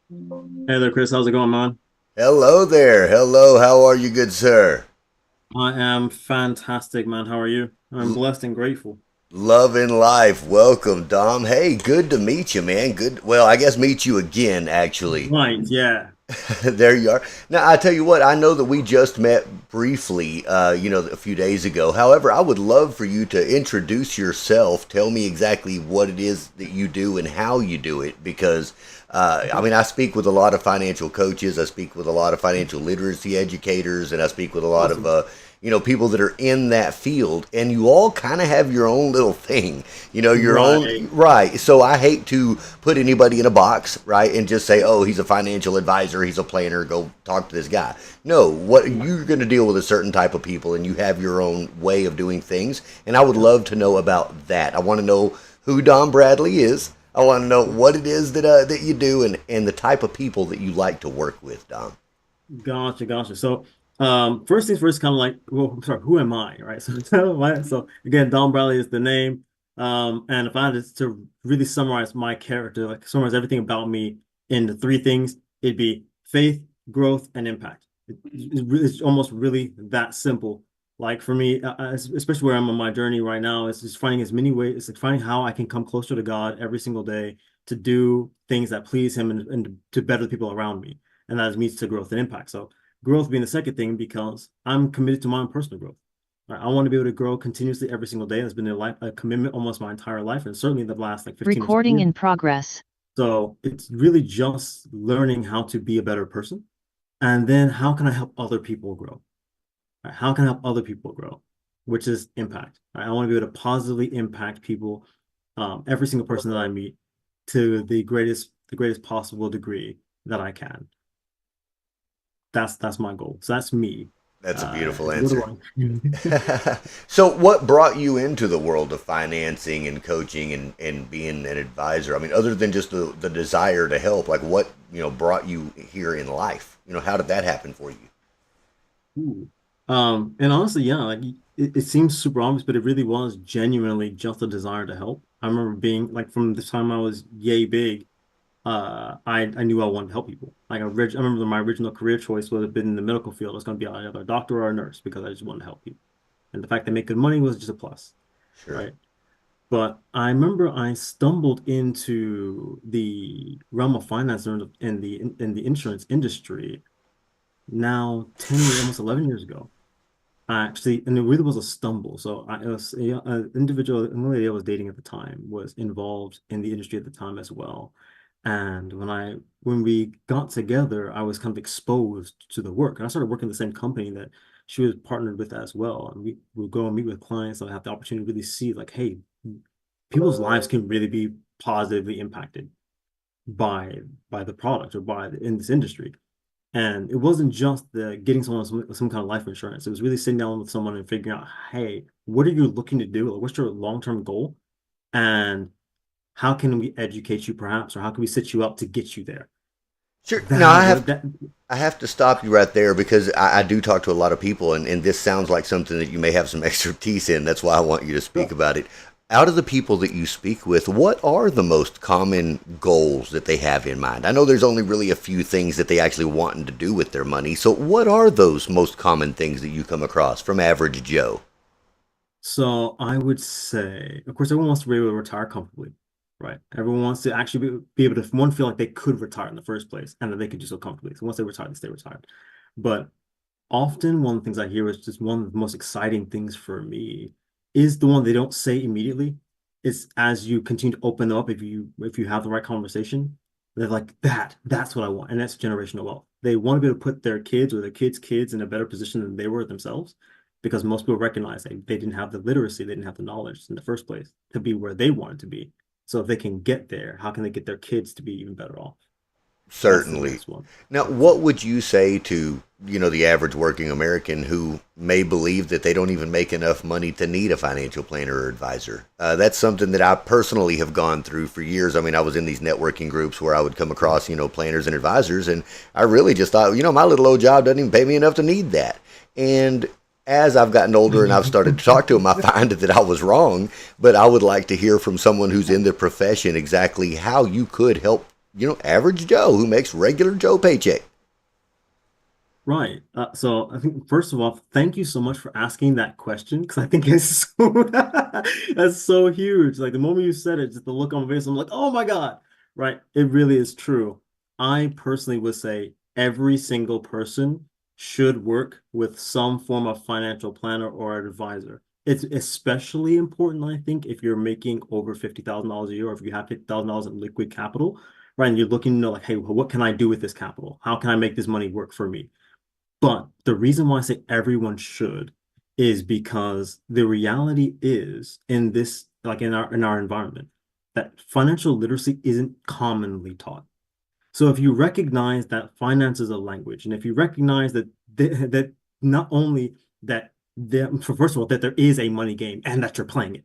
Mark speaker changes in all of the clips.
Speaker 1: Hey there, Chris. How's it going, man?
Speaker 2: Hello there. Hello. How are you, good sir?
Speaker 1: I am fantastic, man. How are you? I'm
Speaker 2: L-
Speaker 1: blessed and grateful.
Speaker 2: love and life. Welcome, Dom. Hey, good to meet you, man. Good. Well, I guess meet you again, actually.
Speaker 1: Right, yeah.
Speaker 2: There you are. Now, I tell you what, I know that we just met briefly, a few days ago. However, I would love for you to introduce yourself. Tell me exactly what it is that you do and how you do it, because
Speaker 1: Okay.
Speaker 2: I speak with a lot of financial coaches. I speak with a lot of financial literacy educators, and I speak with a lot of
Speaker 1: Awesome.
Speaker 2: people that are in that field, and you all kind of have your own little thing, your own,
Speaker 1: Right.
Speaker 2: right? So I hate to put anybody in a box, right, and just say, oh, he's a financial advisor, he's a planner, go talk to this guy. No, what
Speaker 1: Right.
Speaker 2: you're going to deal with a certain type of people, and you have your own way of doing things, and I would
Speaker 1: Yep.
Speaker 2: love to know about that. I want to know who Don Bradley is. I want to know what it is that you do, and the type of people that you like to work with, Don.
Speaker 1: Gotcha, gotcha. So, first things first, kind of like, well, I'm sorry, who am I, right? So again, Don Bradley is the name. And if I had to really summarize my character, like summarize everything about me into three things, it'd be faith, growth, and impact. It's almost really that simple. Like for me, especially where I'm on my journey right now, it's just finding as many ways, it's like finding how I can come closer to God every single day to do things that please Him and to better the people around me, and that leads to growth and impact. So growth being the second thing because I'm committed to my own personal growth. Right? I want to be able to grow continuously every single day. That's been a commitment almost my entire life, and certainly the last like 15 or so
Speaker 3: Recording
Speaker 1: years.
Speaker 3: in progress.
Speaker 1: So it's really just learning how to be a better person, and then how can I help other people grow? Right? How can I help other people grow? Which is impact. Right? I want to be able to positively impact people, every single person that I meet, to the greatest possible degree that I can. That's my goal. So that's me.
Speaker 2: That's a beautiful
Speaker 1: What do
Speaker 2: answer.
Speaker 1: I?
Speaker 2: So, what brought you into the world of financing and coaching and being an advisor? I mean, other than just the desire to help, like what, brought you here in life? How did that happen for you?
Speaker 1: Ooh. And honestly, yeah, like it seems super obvious, but it really was genuinely just a desire to help. I remember being like from the time I was yay big, I knew I wanted to help people. I remember my original career choice would have been in the medical field. I was going to be either a doctor or a nurse because I just wanted to help people. And the fact they make good money was just a plus,
Speaker 2: Sure.
Speaker 1: right? But I remember I stumbled into the realm of finance and in the insurance industry now 10 years, almost 11 years ago. Actually, and it really was a stumble. So it was an individual, a lady I was dating at the time was involved in the industry at the time as well. And when we got together, I was kind of exposed to the work. And I started working in the same company that she was partnered with as well. And we would go and meet with clients and have the opportunity to really see like, hey, people's lives can really be positively impacted by by the product or in this industry. And it wasn't just the getting someone some kind of life insurance. It was really sitting down with someone and figuring out, hey, what are you looking to do? Like, what's your long-term goal? And how can we educate you perhaps, or how can we set you up to get you there?
Speaker 2: Sure. Now
Speaker 1: That would that
Speaker 2: I have to stop you right there because I do talk to a lot of people, and this sounds like something that you may have some expertise in. That's why I want you to speak about it. Out of the people that you speak with, what are the most common goals that they have in mind? I know there's only really a few things that they actually want to do with their money. So, what are those most common things that you come across from average Joe?
Speaker 1: so I would say, of course, everyone wants to be able to retire comfortably, right? Everyone wants to actually be able to one feel like they could retire in the first place and that they could do so comfortably. So once they retire, they stay retired. But often one of the things I hear is just one of the most exciting things for me is the one they don't say immediately. It's as you continue to open up, if you have the right conversation, they're like, that's what I want. And that's generational wealth. They want to be able to put their kids or their kids' kids in a better position than they were themselves, because most people recognize they didn't have the literacy, they didn't have the knowledge in the first place to be where they wanted to be. So if they can get there, how can they get their kids to be even better off? That's the
Speaker 2: Certainly.
Speaker 1: next one.
Speaker 2: Now, what would you say to, the average working American who may believe that they don't even make enough money to need a financial planner or advisor? That's something that I personally have gone through for years. I mean, I was in these networking groups where I would come across, planners and advisors, and I really just thought, my little old job doesn't even pay me enough to need that. And as I've gotten older and I've started to talk to them, I find that I was wrong. But I would like to hear from someone who's in the profession exactly how you could help average Joe who makes regular Joe paycheck.
Speaker 1: Right. So I think first of all, thank you so much for asking that question because I think it's so that's so huge. Like the moment you said it, just the look on my face, I'm like, oh my God. Right. It really is true. I personally would say every single person should work with some form of financial planner or advisor. It's especially important, I think, if you're making over $50,000 a year or if you have $50,000 in liquid capital, right? And you're looking to know like, hey, what can I do with this capital? How can I make this money work for me? But the reason why I say everyone should is because the reality is in this, like in our environment, that financial literacy isn't commonly taught. So if you recognize that finance is a language, and if you recognize that not only that there, first of all, that there is a money game and that you're playing it,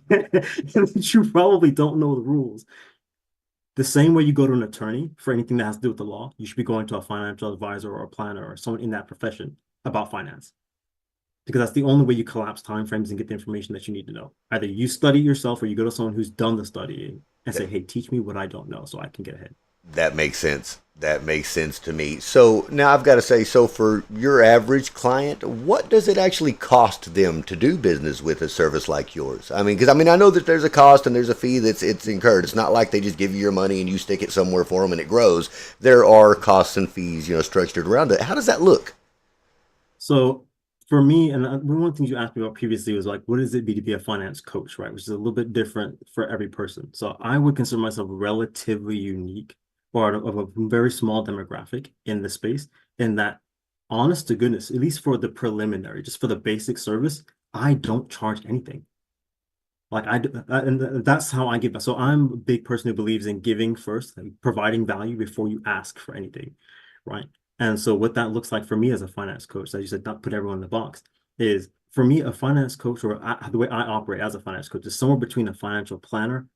Speaker 1: that you probably don't know the rules. The same way you go to an attorney for anything that has to do with the law, you should be going to a financial advisor or a planner or someone in that profession about finance. Because that's the only way you collapse timeframes and get the information that you need to know. Either you study yourself or you go to someone who's done the studying and say, hey, teach me what I don't know so I can get ahead.
Speaker 2: That makes sense. That makes sense to me. So now I've got to say, so for your average client, what does it actually cost them to do business with a service like yours? I mean, because I know that there's a cost and there's a fee that's it's incurred. It's not like they just give you your money and you stick it somewhere for them and it grows. There are costs and fees, structured around it. How does that look?
Speaker 1: So for me, and one of the things you asked me about previously was like, what does it be to be a finance coach, right? Which is a little bit different for every person. So I would consider myself relatively unique or of a very small demographic in the space, in that, honest to goodness, at least for the preliminary, just for the basic service, I don't charge anything. Like and that's how I give back. So I'm a big person who believes in giving first and providing value before you ask for anything, right? And so what that looks like for me as a finance coach, as you said, not put everyone in the box, is for me a finance coach the way I operate as a finance coach is somewhere between a financial planner,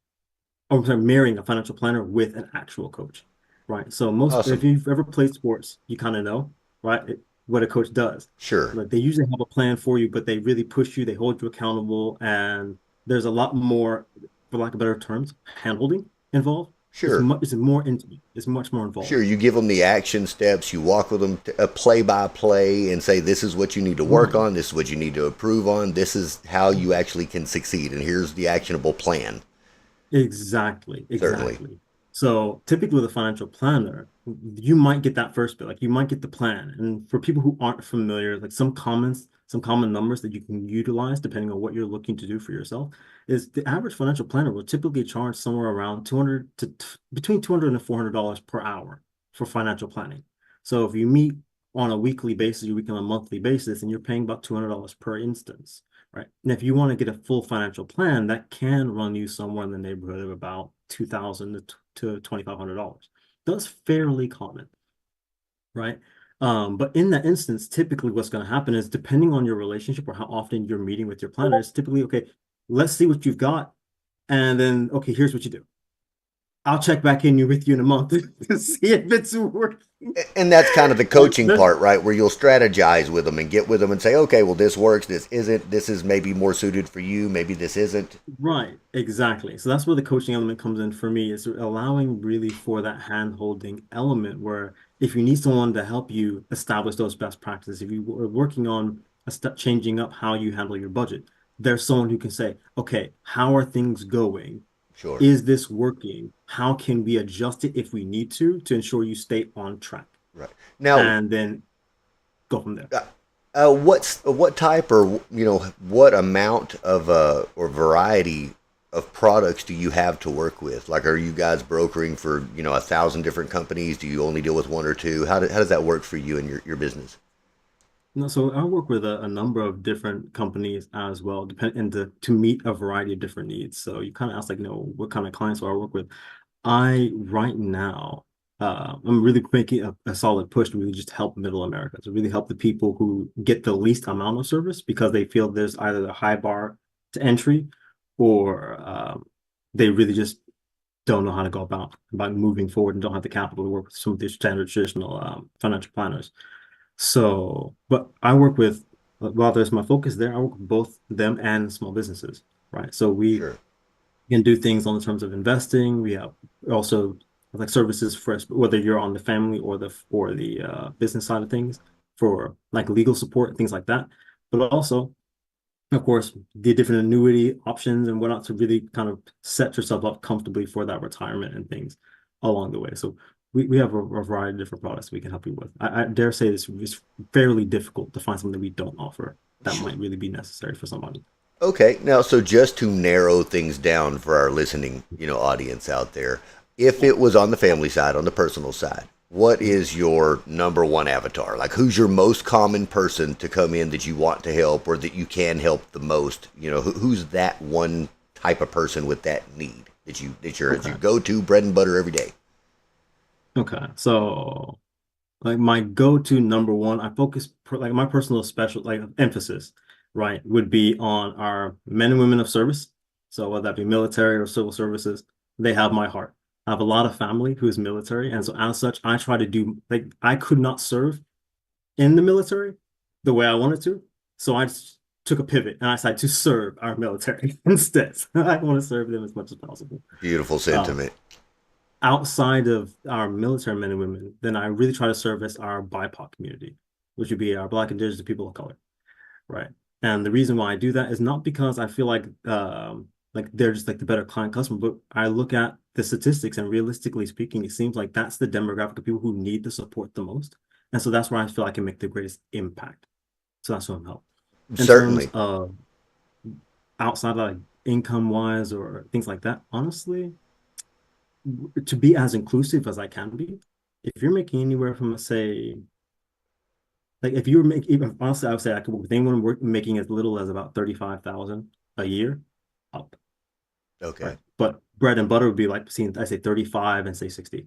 Speaker 1: or sorry, marrying a financial planner with an actual coach, right? So most if
Speaker 2: Awesome.
Speaker 1: you've ever played sports, you kind of know, right, what a coach does.
Speaker 2: Sure.
Speaker 1: Like they usually have a plan for you, but they really push you, they hold you accountable, and there's a lot more, for lack of better terms, handholding involved.
Speaker 2: Sure.
Speaker 1: It's more intimate. It's much more
Speaker 2: Sure,
Speaker 1: involved.
Speaker 2: you give them the action steps, you walk with them a play by play and say, this is what you need to work
Speaker 1: Right.
Speaker 2: on, this is what you need to improve on, this is how you actually can succeed, and here's the actionable plan.
Speaker 1: Exactly,
Speaker 2: Certainly.
Speaker 1: exactly. So typically with a financial planner, you might get that first bit, like you might get the plan. And for people who aren't familiar, like some common numbers that you can utilize depending on what you're looking to do for yourself is the average financial planner will typically charge somewhere around 200 to between 200 and $400 per hour for financial planning. So if you meet on a weekly basis, you week on a monthly basis, and you're paying about $200 per instance. Right. And if you want to get a full financial plan, that can run you somewhere in the neighborhood of about 2000 to $2,500. That's fairly common, right? But in that instance, typically what's going to happen is depending on your relationship or how often you're meeting with your planner, it's typically, okay, let's see what you've got. And then, okay, here's what you do. I'll check back in with you in a month to see if it's working.
Speaker 2: And that's kind of the coaching
Speaker 1: That's
Speaker 2: part, right? Where you'll strategize with them and get with them and say, okay, well, this works, this isn't, this is maybe more suited for you, maybe this isn't.
Speaker 1: right, exactly. So that's where the coaching element comes in for me, is allowing really for that hand-holding element where if you need someone to help you establish those best practices, if you are working on a step changing up how you handle your budget, there's someone who can say, okay, how are things going?
Speaker 2: Sure.
Speaker 1: Is this working? How can we adjust it if we need to ensure you stay on track?
Speaker 2: Right. Now,
Speaker 1: And then go from there.
Speaker 2: uh, what type or what amount of or variety of products do you have to work with? Like, are you guys brokering for 1,000 different companies? Do you only deal with one or two? How does that work for you and your business?
Speaker 1: No, so I work with a number of different companies as well, depend and to meet a variety of different needs. So you kind of asked like, what kind of clients do I work with? I right now, I'm really making a solid push to really just help Middle America, to really help the people who get the least amount of service because they feel there's either a high bar to entry or they really just don't know how to go about moving forward and don't have the capital to work with some of these standard traditional financial planners. So, but I work with, while there's my focus there, I work with both them and small businesses, right? So we
Speaker 2: Sure.
Speaker 1: can do things on the terms of investing. We have also like services for whether you're on the family or the business side of things for like legal support and things like that. But also, of course, the different annuity options and whatnot to really kind of set yourself up comfortably for that retirement and things along the way. So we have a variety of different products we can help you with. I dare say this is fairly difficult to find something that we don't offer that
Speaker 2: Sure.
Speaker 1: might really be necessary for somebody.
Speaker 2: Okay, now so just to narrow things down for our listening, audience out there, if it was on the family side, on the personal side, what is your number one avatar? Like who's your most common person to come in that you want to help or that you can help the most? Who's that one type of person with that need that you
Speaker 1: Okay.
Speaker 2: go to bread and butter every day?
Speaker 1: Okay. So like my go-to number one, I focus like my personal special like emphasis, right, would be on our men and women of service. So whether that be military or civil services, they have my heart. I have a lot of family who is military, and so as such, I try to do like I could not serve in the military the way I wanted to, so I just took a pivot and I decided to serve our military instead. I want to serve them as much as possible.
Speaker 2: Beautiful
Speaker 1: Um,
Speaker 2: sentiment.
Speaker 1: Outside of our military men and women, then I really try to service our BIPOC community, which would be our Black, Indigenous people of color, right? And the reason why I do that is not because I feel like they're just like the better client customer, but I look at the statistics and realistically speaking, it seems like that's the demographic of people who need the support the most. And so that's where I feel I can make the greatest impact. So that's what I'm helping. In terms
Speaker 2: Certainly.
Speaker 1: of outside of like income wise or things like that, honestly, to be as inclusive as I can be, if you're making anywhere from, say, like if you're making, even honestly, I would say I could work with anyone making as little as about 35,000 a year up,
Speaker 2: Okay.
Speaker 1: right? But bread and butter would be like seeing, I say 35 and say 60.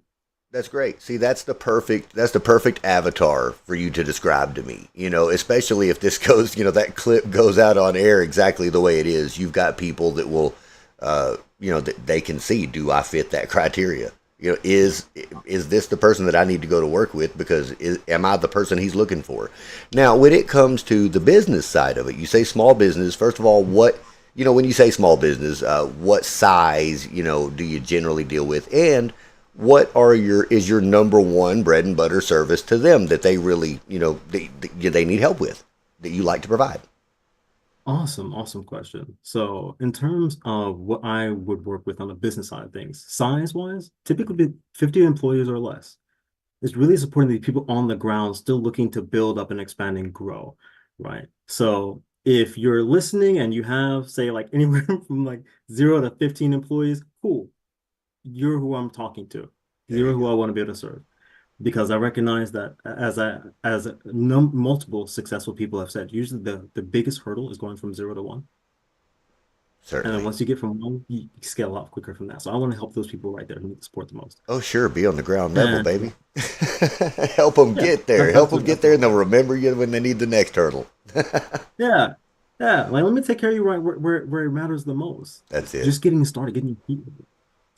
Speaker 2: That's great. See, that's the perfect avatar for you to describe to me. Especially if this goes, that clip goes out on air exactly the way it is. You've got people that will, that they can see. Do I fit that criteria? Is this the person that I need to go to work with? Because am I the person he's looking for? Now, when it comes to the business side of it, you say small business. First of all, when you say small business, what size, do you generally deal with? And is your number one bread and butter service to them that they really, they need help with that you like to provide?
Speaker 1: Awesome, awesome question. So, in terms of what I would work with on the business side of things, size-wise, typically be 50 employees or less. It's really supporting the people on the ground still looking to build up and expand and grow, right? So, if you're listening and you have, say, like anywhere from like 0 to 15 employees, cool. You're who I'm talking to.
Speaker 2: There
Speaker 1: You're
Speaker 2: you
Speaker 1: who I
Speaker 2: go.
Speaker 1: want to be able to serve because I recognize that as multiple successful people have said, usually the biggest hurdle is going from 0 to 1. And then
Speaker 2: Certainly.
Speaker 1: once you get from one, you scale up quicker from that. So I want to help those people right there who need the support the most.
Speaker 2: Oh, sure. Be on the ground level,
Speaker 1: And
Speaker 2: baby. Help them
Speaker 1: yeah,
Speaker 2: get there. Help them get there, and
Speaker 1: absolutely.
Speaker 2: they'll remember you when they need the next hurdle.
Speaker 1: Yeah. Yeah. Like let me take care of you right where it matters the most.
Speaker 2: That's it.
Speaker 1: Just getting started, getting your feet.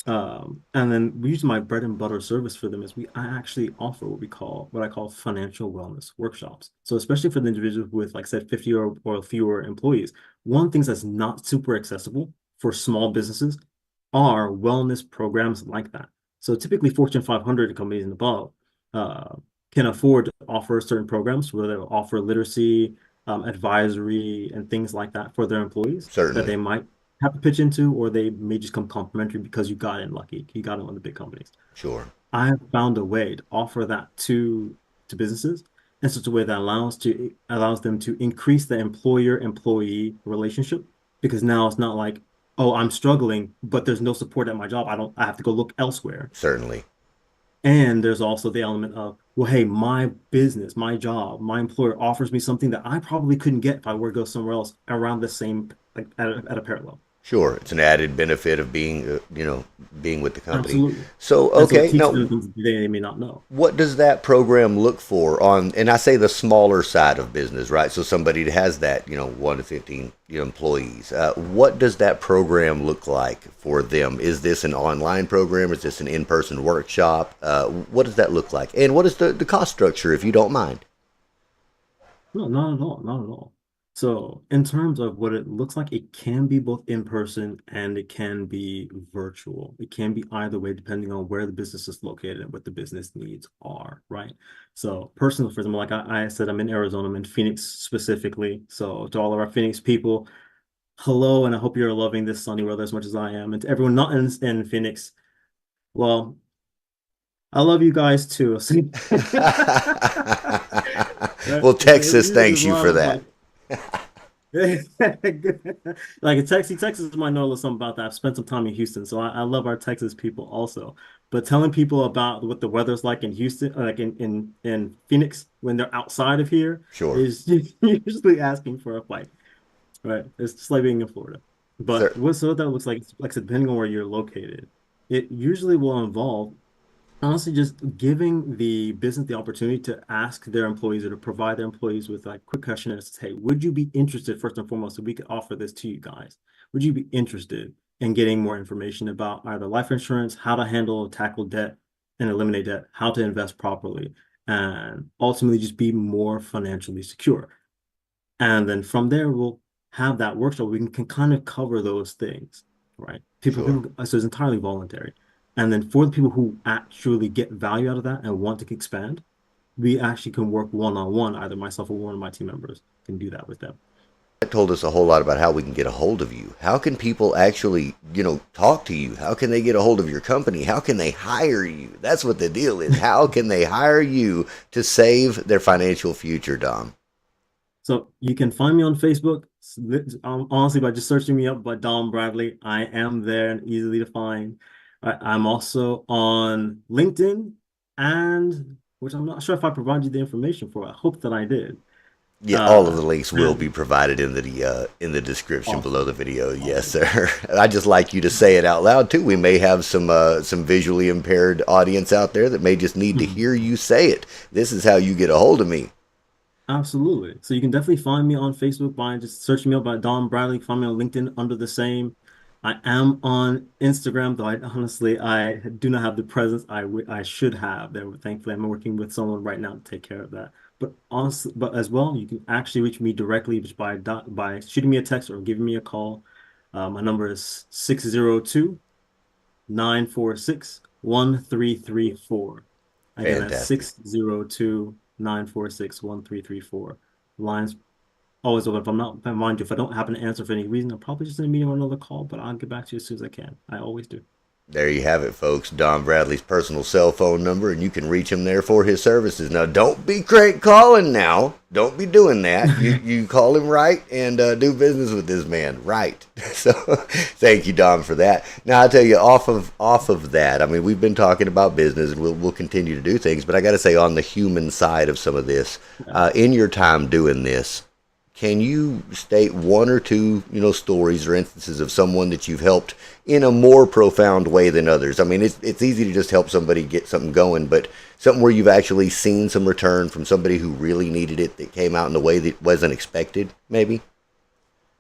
Speaker 1: And then we use my bread and butter service for them is I actually offer what I call financial wellness workshops. So especially for the individuals with, like I said, 50 or fewer employees, one of the things that's not super accessible for small businesses are wellness programs like that. So typically Fortune 500 companies and above uh, can afford to offer certain programs where they'll offer literacy, advisory, and things like that for their employees that
Speaker 2: Certainly.
Speaker 1: they might have to pitch into, or they may just come complimentary because you got in lucky. You got in one of the big companies.
Speaker 2: Sure.
Speaker 1: I have found a way to offer that to businesses in such a way that allows them to increase the employer-employee relationship because now it's not like, oh, I'm struggling, but there's no support at my job. I have to go look elsewhere.
Speaker 2: Certainly.
Speaker 1: And there's also the element of, well, hey, my business, my job, my employer offers me something that I probably couldn't get if I were to go somewhere else around the same, like at a parallel.
Speaker 2: Sure. It's an added benefit of being with the company.
Speaker 1: Absolutely.
Speaker 2: So,
Speaker 1: And so it
Speaker 2: okay.
Speaker 1: teaches
Speaker 2: Now,
Speaker 1: them things they may not know.
Speaker 2: what does that program look for on, and I say the smaller side of business, right? So somebody that has that, 1 to 15, employees. What does that program look like for them? Is this an online program? Is this an in-person workshop? What does that look like? And what is the cost structure, if you don't mind?
Speaker 1: No, not at all. Not at all. So, in terms of what it looks like, it can be both in person and it can be virtual. It can be either way, depending on where the business is located and what the business needs are, right? So, personally, for example, like I said, I'm in Arizona, I'm in Phoenix specifically. So, to all of our Phoenix people, hello, and I hope you're loving this sunny weather as much as I am. And to everyone not in Phoenix, well, I love you guys too. Right?
Speaker 2: Well, Texas
Speaker 1: There's
Speaker 2: thanks
Speaker 1: a
Speaker 2: you
Speaker 1: lot
Speaker 2: for
Speaker 1: of
Speaker 2: that.
Speaker 1: like like in Texas might know a little something about that. I've spent some time in Houston, so I love our Texas people also. But telling people about what the weather's like in Houston, like in Phoenix, when they're outside of here,
Speaker 2: Sure.
Speaker 1: is usually asking for a fight, right? It's just like being in Florida. But
Speaker 2: Sir.
Speaker 1: what that looks like I said, depending on where you're located, it usually will involve honestly just giving the business the opportunity to ask their employees or to provide their employees with like quick questions. Hey, would you be interested first and foremost if we could offer this to you guys? Would you be interested in getting more information about either life insurance, how to handle tackle debt and eliminate debt, how to invest properly, and ultimately just be more financially secure? And then from there, we'll have that workshop. We can kind of cover those things, right?
Speaker 2: Sure.
Speaker 1: So it's entirely voluntary. And then for the people who actually get value out of that and want to expand, we actually can work one-on-one. Either myself or one of my team members can do that with them.
Speaker 2: That told us a whole lot about how we can get a hold of you. How can people actually, talk to you? How can they get a hold of your company? How can they hire you? That's what the deal is. How can they hire you to save their financial future, Dom?
Speaker 1: So you can find me on Facebook, honestly, by just searching me up by Dom Bradley. I am there and easily to find. I'm also on LinkedIn, and which I'm not sure if I provided you the information for. I hope that I did.
Speaker 2: Yeah, all of
Speaker 1: Uh,
Speaker 2: the links will be
Speaker 1: and
Speaker 2: provided in the description below
Speaker 1: awesome,
Speaker 2: the video. Yes,
Speaker 1: awesome.
Speaker 2: sir. I just like you to say it out loud too. We may have some visually impaired audience out there that may just need to
Speaker 1: Mhm.
Speaker 2: hear you say it. This is how you get a hold of me.
Speaker 1: Absolutely. So you can definitely find me on Facebook by just searching me up by Dom Bradley. Find me on LinkedIn under the same. I am on Instagram, though I do not have the presence I should have there. Thankfully, I'm working with someone right now to take care of that. But honestly, but as well, you can actually reach me directly just by shooting me a text or giving me a call. My number is 602-946-1334. Again, that's
Speaker 2: Fantastic.
Speaker 1: 602-946-1334. Lines always open. If I mind you, if I don't happen to answer for any reason, I'm probably just in a meeting or another call, but I'll get back to you as soon as I can. I always do.
Speaker 2: There you have it, folks. Don Bradley's personal cell phone number, and you can reach him there for his services. Now, don't be crank calling now. Don't be doing that. You call him right and do business with this man right. So, thank you, Don, for that. Now, I tell you, off of that, I mean, we've been talking about business, and we'll continue to do things. But I got to say, on the human side of some of this,
Speaker 1: Yeah.
Speaker 2: in your time doing this, can you state one or two, stories or instances of someone that you've helped in a more profound way than others? I mean, it's easy to just help somebody get something going, but something where you've actually seen some return from somebody who really needed it that came out in a way that wasn't expected, maybe?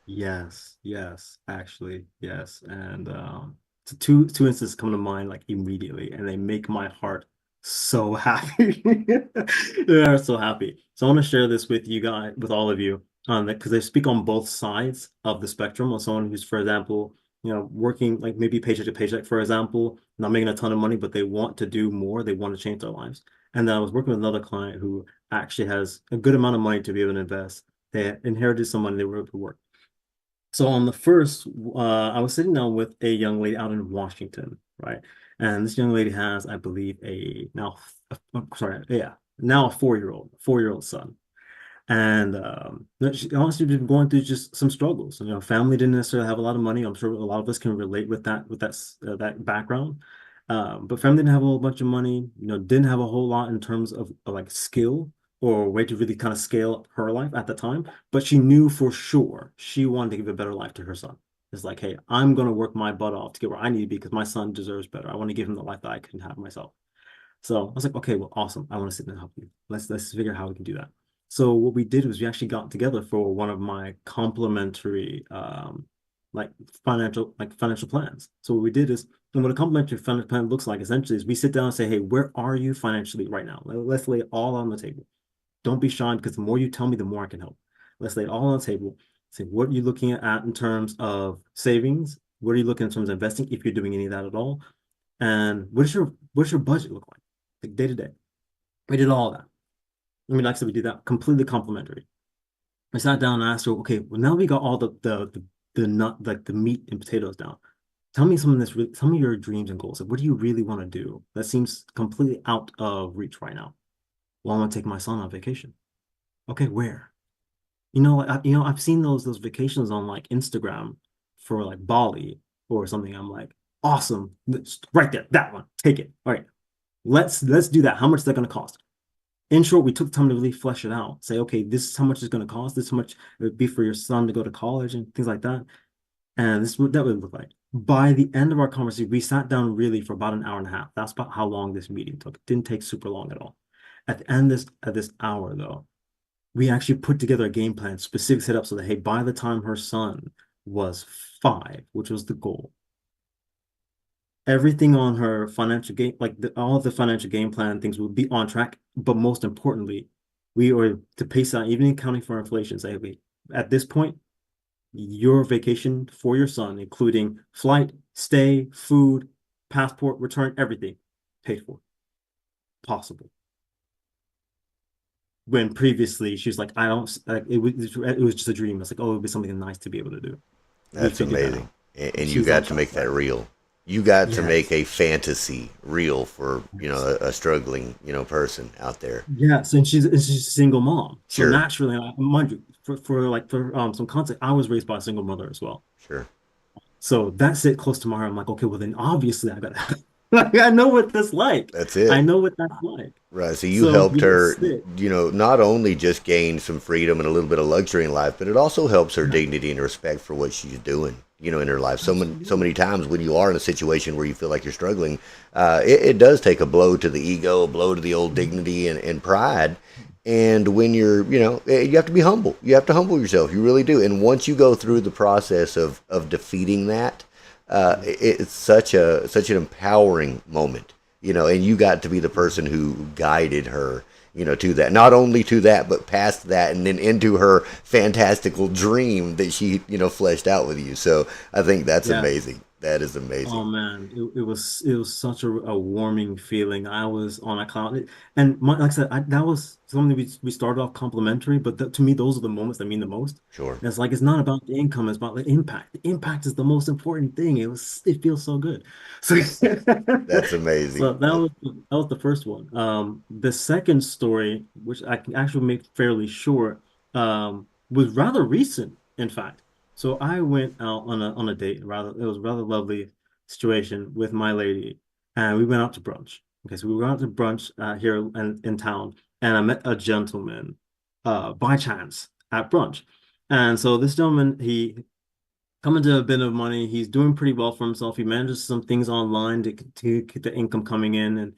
Speaker 1: Yes, actually, yes. And two instances come to mind like immediately, and they make my heart so happy. They are so happy. So I want to share this with you guys, with all of you, because they speak on both sides of the spectrum of someone who's, for example, working like maybe paycheck to paycheck, for example, not making a ton of money, but they want to do more. They want to change their lives. And then I was working with another client who actually has a good amount of money to be able to invest. They inherited some money, they were able to work. So on the first, I was sitting down with a young lady out in Washington, right? And this young lady has, I believe, sorry, yeah, now a four-year-old son. And she honestly been going through just some struggles. Family didn't necessarily have a lot of money. I'm sure a lot of us can relate with that background. But family didn't have a whole bunch of money. Didn't have a whole lot in terms of like skill or a way to really kind of scale up her life at the time. But she knew for sure she wanted to give a better life to her son. It's like, hey, I'm gonna work my butt off to get where I need to be because my son deserves better. I want to give him the life that I couldn't have myself. So I was like, okay, well, awesome. I want to sit and help you. Let's figure out how we can do that. So what we did was we actually got together for one of my complimentary like financial plans. So what we did is, and what a complimentary financial plan looks like essentially is we sit down and say, hey, where are you financially right now? Let's lay it all on the table. Don't be shy because the more you tell me, the more I can help. Let's lay it all on the table. Say, what are you looking at in terms of savings? What are you looking in terms of investing, if you're doing any of that at all? And what's your budget look like day to day? We did all of that. I mean, like I said, we did that completely complimentary. I sat down and asked her, okay, well, now we got all the nut, like the meat and potatoes down. Tell me some of this, some of your dreams and goals. Like, what do you really want to do? That seems completely out of reach right now. Well, I want to take my son on vacation. Okay, where? I've seen those vacations on like Instagram for like Bali or something. I'm like, awesome, right there, that one, take it. All right, let's do that. How much is that going to cost? In short, we took time to really flesh it out. Say, okay, this is how much it's going to cost. This is how much it would be for your son to go to college and things like that. And this is what that would look like. By the end of our conversation, we sat down really for about an hour and a half. That's about how long this meeting took. It didn't take super long at all. At the end of this hour, though, we actually put together a game plan, specific setup so that, hey, by the time her son was 5, which was the goal, everything on her financial game, like all of the financial game plan things would be on track. But most importantly, we were to pace out, even accounting for inflation, say, hey, at this point, your vacation for your son, including flight, stay, food, passport, return, everything paid for, possible. When previously she was like, I don't like it was just a dream. It's like, oh, it would be something nice to be able to do. We
Speaker 2: That's
Speaker 1: figured that
Speaker 2: amazing.
Speaker 1: out.
Speaker 2: And
Speaker 1: She
Speaker 2: you
Speaker 1: was on
Speaker 2: got to
Speaker 1: track
Speaker 2: make
Speaker 1: for that.
Speaker 2: that real. You got to make
Speaker 1: Yes.
Speaker 2: a fantasy real for,
Speaker 1: Yes.
Speaker 2: a struggling, person out there.
Speaker 1: Yes, and she's a single mom. So
Speaker 2: Sure,
Speaker 1: naturally, like, mind you, for some context, I was raised by a single mother as well.
Speaker 2: sure.
Speaker 1: So that's it close to my heart. I'm like, okay, well then obviously I gotta like I know what that's like.
Speaker 2: That's
Speaker 1: I
Speaker 2: it.
Speaker 1: know what that's like.
Speaker 2: Right. So you
Speaker 1: So
Speaker 2: helped
Speaker 1: we didn't
Speaker 2: her,
Speaker 1: sit.
Speaker 2: not only just gain some freedom and a little bit of luxury in life, but it also helps her
Speaker 1: Yeah,
Speaker 2: dignity and respect for what she's doing, in her life. So
Speaker 1: absolutely.
Speaker 2: many times when you are in a situation where you feel like you're struggling, it does take a blow to the ego, a blow to the old dignity and pride. And when you have to be humble. You have to humble yourself. You really do. And once you go through the process of defeating that, it's such an empowering moment, and you got to be the person who guided her, to that. Not only to that, but past that, and then into her fantastical dream that she, fleshed out with you. So I think that's
Speaker 1: Yeah.
Speaker 2: amazing. That is
Speaker 1: Oh
Speaker 2: amazing.
Speaker 1: man, it was such a warming feeling. I was on a cloud, and like I said, that was something we started off complimentary, but to me, those are the moments that mean the most.
Speaker 2: Sure.
Speaker 1: And it's like it's not about the income; it's about the impact. The impact is the most important thing. It feels so good. So,
Speaker 2: That's
Speaker 1: so
Speaker 2: amazing.
Speaker 1: that was the first one. The second story, which I can actually make fairly short, was rather recent, in fact. So I went out on a date. It was a rather lovely situation with my lady, and we went out to brunch. Okay, so we went out to brunch here in town, and I met a gentleman by chance at brunch. And so this gentleman, he coming to a bit of money. He's doing pretty well for himself. He manages some things online to get the income coming in,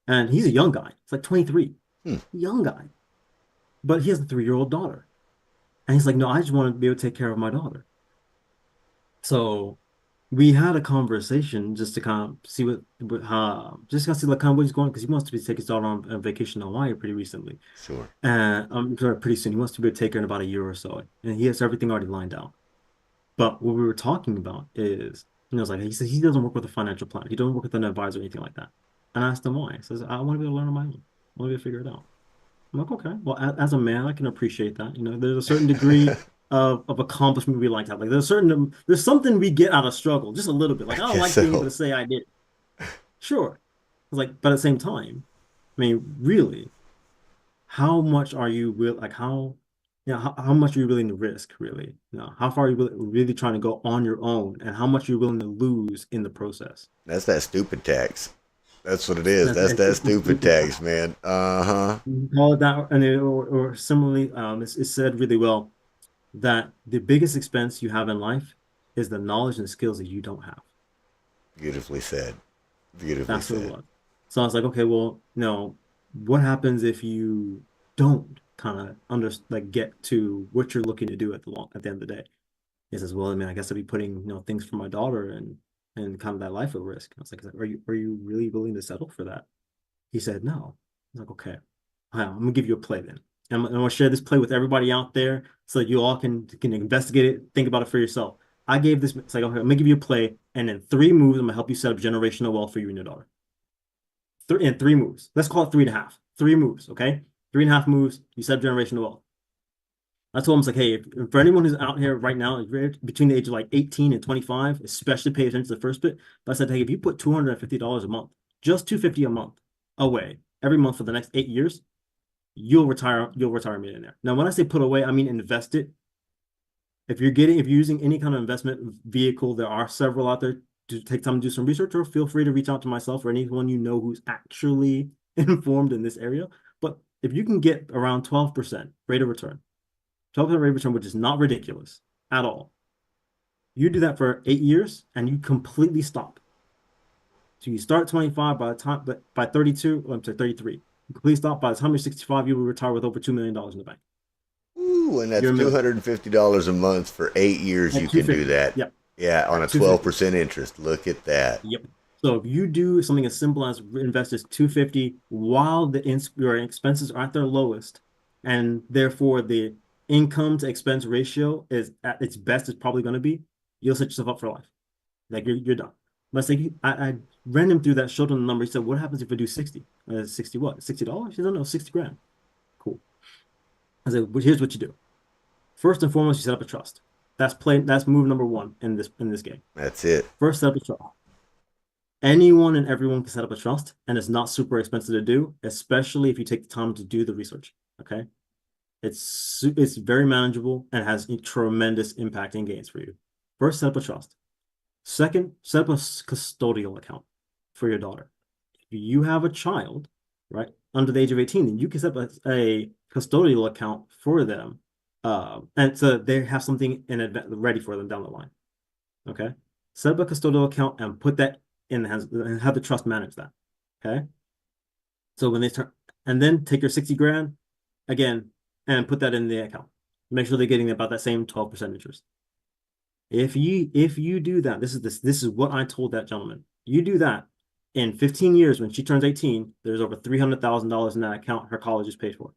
Speaker 1: and he's a young guy. It's like 23,
Speaker 2: Hmm.
Speaker 1: young guy, but he has a 3-year-old daughter. And he's like, no, I just want to be able to take care of my daughter. So we had a conversation just to kind of see just kind of see like kind of what he's going because he wants to be take his daughter on a vacation in Hawaii pretty recently,
Speaker 2: Sure.
Speaker 1: and sorry, pretty soon. He wants to be able to take her in about a year or so, and he has everything already lined out. But what we were talking about is, it's like he said he doesn't work with a financial planner. He doesn't work with an advisor or anything like that. And I asked him why. He says, I want to be able to learn on my own. I want to be able to figure it out. I'm like, okay. Well, as a man, I can appreciate that. There's a certain degree of accomplishment we like to have. Like there's something we get out of struggle, just a little bit. Like
Speaker 2: I
Speaker 1: I don't
Speaker 2: guess
Speaker 1: like being able
Speaker 2: so.
Speaker 1: to say I did. Sure. It's like, but at the same time, I mean, really, how much are you will like how much are you willing to risk, really? How far are you really trying to go on your own, and how much are you willing to lose in the process?
Speaker 2: That's that stupid tax. That's what it is.
Speaker 1: That's
Speaker 2: That's that
Speaker 1: it's a
Speaker 2: stupid
Speaker 1: stupid
Speaker 2: tax,
Speaker 1: task.
Speaker 2: man. Uh-huh.
Speaker 1: You call it that, or similarly, it's said really well that the biggest expense you have in life is the knowledge and skills that you don't have.
Speaker 2: Beautifully said. Beautifully
Speaker 1: That's what it
Speaker 2: said.
Speaker 1: was. So I was like, okay, well, what happens if you don't kind of get to what you're looking to do at the end of the day? He says, well, I mean, I guess I'd be putting, things for my daughter and kind of that life at risk. I was like, are you really willing to settle for that? He said, no. I was like, okay, I'm gonna give you a play then. And I'm going to share this play with everybody out there so that you all can investigate it, think about it for yourself. I gave this, it's like, okay, I'm going to give you a play, and in 3 moves, I'm going to help you set up generational wealth for you and your daughter. In 3 moves. Let's call it 3.5. 3 moves, okay? 3.5 moves, you set up generational wealth. I told him, it's like, hey, for anyone who's out here right now, between the age of like 18 and 25, especially pay attention to the first bit. But I said, hey, if you put $250 a month, just $250 a month away every month for the next 8 years, you'll retire a millionaire. Now, when I say put away, I mean invest it. If you're using any kind of investment vehicle, there are several out there. To take time to do some research, or feel free to reach out to myself or anyone you know who's actually informed in this area. But if you can get around 12% rate of return, 12% rate of return, which is not ridiculous at all, you do that for 8 years and you completely stop. So you start 25, by 32, I'm sorry, 33, you completely stop. By the time you're 65, you will retire with over $2 million in the bank.
Speaker 2: Ooh, and that's
Speaker 1: You're a millionaire.
Speaker 2: $250 a month for 8 years.
Speaker 1: At
Speaker 2: You can do
Speaker 1: 250.
Speaker 2: that.
Speaker 1: Yep.
Speaker 2: Yeah, on a
Speaker 1: At 250.
Speaker 2: 12% interest. Look at that.
Speaker 1: Yep. So if you do something as simple as invest this 250 while your expenses are at their lowest, and therefore the income to expense ratio is at its best, it's probably going to be, you'll set yourself up for life. Like you're done. But it's like I ran him through that, showed him the number. He said, "What happens if I do 60? 60 what? $60?" He said, "No, 60 grand." Cool. I said, "Well, here's what you do. First and foremost, you set up a trust. That's move number one in this game.
Speaker 2: That's it.
Speaker 1: First, set up a trust. Anyone and everyone can set up a trust, and it's not super expensive to do, especially if you take the time to do the research. Okay, it's very manageable and has a tremendous impact and gains for you. First, set up a trust. Second, set up a custodial account for your daughter. If you have a child, right, under the age of 18, then you can set up a custodial account for them, and so they have something ready for them down the line. Okay, set up a custodial account and put that in the hands and have the trust manage that. Okay, so when they start, and then take your 60 grand again and put that in the account. Make sure they're getting about that same 12% interest. If you do that, this is what I told that gentleman. You do that in 15 years, when she turns 18, there's over $300,000 in that account. Her college is paid for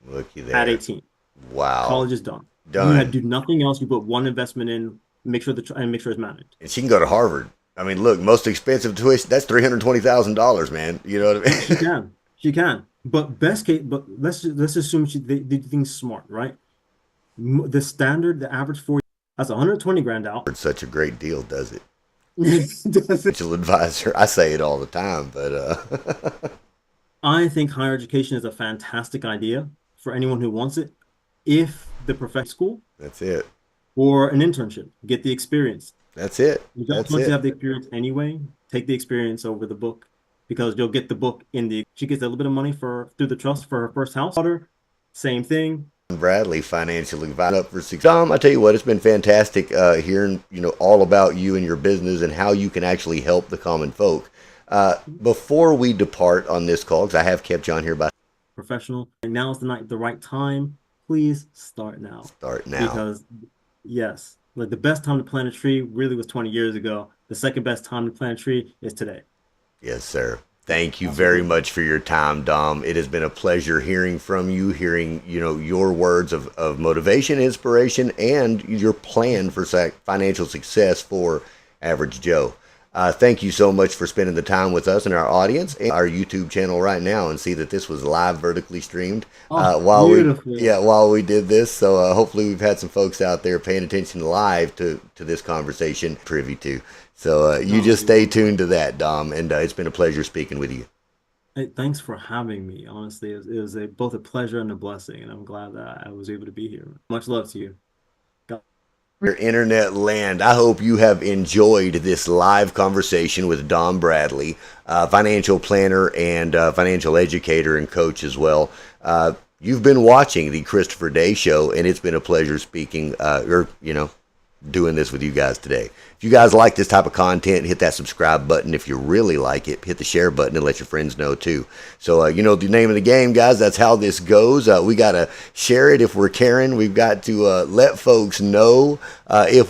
Speaker 2: Looky there.
Speaker 1: at 18.
Speaker 2: Wow.
Speaker 1: College is done.
Speaker 2: Done.
Speaker 1: You do nothing else. You put one investment in. Make sure it's managed.
Speaker 2: And she can go to Harvard. I mean, look, most expensive tuition, that's $320,000, man. You know what I mean?
Speaker 1: She can. But best case, but let's assume they do things smart, right? The average that's 120 grand out.
Speaker 2: It's such a great deal, does it?
Speaker 1: Does it?
Speaker 2: Financial advisor. I say it all the time, but
Speaker 1: I think higher education is a fantastic idea for anyone who wants it. If the professional school
Speaker 2: that's it.
Speaker 1: or an internship, get the experience.
Speaker 2: That's it.
Speaker 1: You
Speaker 2: That's
Speaker 1: once
Speaker 2: it.
Speaker 1: you have the experience anyway, take the experience over the book, because you'll get the book she gets a little bit of money through the trust for her first house. Same thing.
Speaker 2: Bradley, financial advisor, up for success. Dom, I tell you what, it's been fantastic hearing all about you and your business and how you can actually help the common folk. Before we depart on this call, because I have kept you on here by
Speaker 1: Professional, and now is the right time. Please start now.
Speaker 2: Start now.
Speaker 1: Because yes, like the best time to plant a tree really was 20 years ago. The second best time to plant a tree is today.
Speaker 2: Yes, sir. Thank you very much for your time, Dom. It has been a pleasure hearing from you, hearing your words of motivation, inspiration, and your plan for financial success for Average Joe. Thank you so much for spending the time with us and our audience and our YouTube channel right now, and see that this was live vertically streamed while we did this. So hopefully we've had some folks out there paying attention live to this conversation privy to. So you just stay tuned to that, Dom, and it's been a pleasure speaking with you.
Speaker 1: Hey, thanks for having me. Honestly, it was both a pleasure and a blessing, and I'm glad that I was able to be here. Much love to you.
Speaker 2: Your internet land. I hope you have enjoyed this live conversation with Dom Bradley, financial planner and financial educator and coach as well. You've been watching the Christopher Day Show, and it's been a pleasure speaking doing this with you guys today. If you guys like this type of content, hit that subscribe button. If you really like it, hit the share button and let your friends know too. So the name of the game, guys. That's how this goes. We got to share it if we're caring. We've got to let folks know if